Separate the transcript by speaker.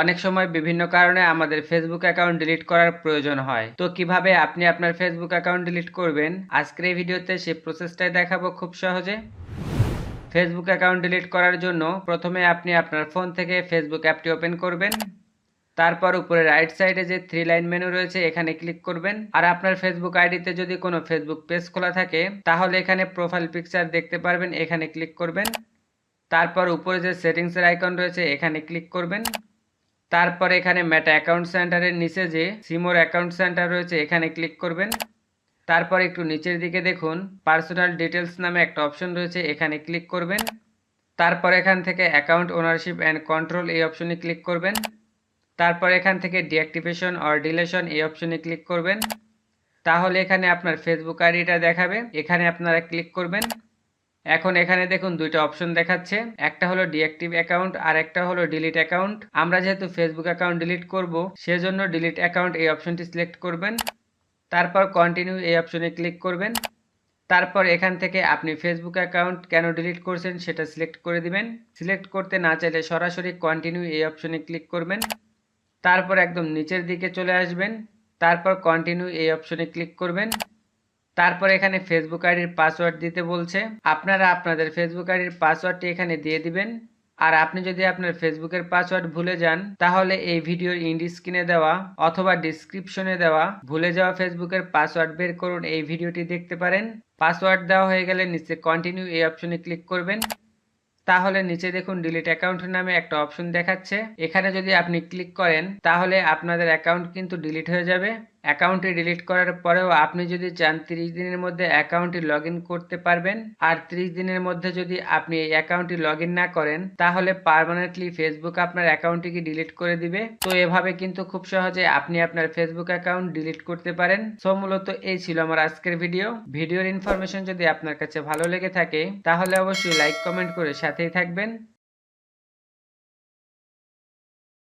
Speaker 1: অনেক সময় বিভিন্ন কারণে আমাদের ফেসবুক অ্যাকাউন্ট ডিলিট করার প্রয়োজন হয়। তো কিভাবে আপনি আপনার ফেসবুক অ্যাকাউন্ট ডিলিট করবেন, আজকের এই ভিডিওতে সেই প্রসেসটাই দেখাবো খুব সহজে। ফেসবুক অ্যাকাউন্ট ডিলিট করার জন্য প্রথমে আপনি আপনার ফোন থেকে ফেসবুক অ্যাপটি ওপেন করবেন। তারপর উপরে রাইট সাইডে যে 3 লাইন মেনু রয়েছে এখানে ক্লিক করবেন। আর আপনার ফেসবুক আইডিতে যদি কোনো ফেসবুক পেজ খোলা থাকে তাহলে এখানে প্রোফাইল পিকচার দেখতে পারবেন, এখানে ক্লিক করবেন। তারপর উপরে যে সেটিংসের আইকন রয়েছে এখানে ক্লিক করবেন। তারপর এখানে মেটা অ্যাকাউন্ট সেন্টারের নিচে যে সিমোর অ্যাকাউন্ট সেন্টার রয়েছে এখানে ক্লিক করবেন। তারপর একটু নিচের দিকে দেখুন পার্সোনাল ডিটেলস নামে একটা অপশন রয়েছে, এখানে ক্লিক করবেন। তারপর এখান থেকে অ্যাকাউন্ট ওনারশিপ অ্যান্ড কন্ট্রোল এই অপশনে ক্লিক করবেন। তারপর এখান থেকে ডিঅ্যাক্টিভেশন অর ডিলেশন এই অপশনে ক্লিক করবেন। তাহলে এখানে আপনার ফেসবুক আইডিটা দেখাবে, এখানে আপনারা ক্লিক করবেন। এখন এখানে দেখুন দুইটা অপশন দেখাচ্ছে, একটা হলো ডিঅ্যাক্টিভ অ্যাকাউন্ট আর একটা হলো ডিলিট অ্যাকাউন্ট। আমরা যেহেতু ফেসবুক অ্যাকাউন্ট ডিলিট করব সেজন্য ডিলিট অ্যাকাউন্ট এই অপশনটি সিলেক্ট করবেন। তারপর কন্টিনিউ এই অপশনে ক্লিক করবেন। তারপর এখান থেকে আপনি ফেসবুক অ্যাকাউন্ট কেন ডিলিট করছেন সেটা সিলেক্ট করে দিবেন। সিলেক্ট করতে না চাইলে সরাসরি কন্টিনিউ এই অপশনে ক্লিক করবেন। তারপর একদম নিচের দিকে চলে আসবেন। তারপর কন্টিনিউ এই অপশনে ক্লিক করবেন। তারপর এখানে ফেসবুক আইডির পাসওয়ার্ড দিতে বলছে, আপনারা আপনাদের ফেসবুক আইডির পাসওয়ার্ডটি এখানে দিয়ে দিবেন। আর আপনি যদি আপনার ফেসবুকের পাসওয়ার্ড ভুলে যান তাহলে এই ভিডিওর এন্ড স্ক্রিনে দেওয়া অথবা ডিসক্রিপশনে দেওয়া ভুলে যাওয়া ফেসবুকের পাসওয়ার্ড বের করুন এই ভিডিওটি দেখতে পারেন। পাসওয়ার্ড দেওয়া হয়ে গেলে নিচে কন্টিনিউ এই অপশনে ক্লিক করবেন। তাহলে নিচে দেখুন ডিলিট অ্যাকাউন্ট নামে একটা অপশন দেখাচ্ছে, এখানে যদি আপনি ক্লিক করেন তাহলে আপনাদের অ্যাকাউন্ট কিন্তু ডিলিট হয়ে যাবে। অ্যাকাউন্টটি ডিলিট করার পরেও আপনি যদি চান 30 দিনের মধ্যে অ্যাকাউন্টটি লগ ইন করতে পারবেন। আর 30 দিনের মধ্যে যদি আপনি এই অ্যাকাউন্টটি লগ ইন না করেন তাহলে পার্মানেন্টলি ফেসবুক আপনার অ্যাকাউন্টটিকে ডিলিট করে দিবে। তো এভাবে কিন্তু খুব সহজে আপনি আপনার ফেসবুক অ্যাকাউন্ট ডিলিট করতে পারেন। সো মূলত এই ছিল আমার আজকের ভিডিওর ইনফরমেশন যদি আপনার কাছে ভালো লেগে থাকে তাহলে অবশ্যই লাইক কমেন্ট করে সাথেই থাকবেন।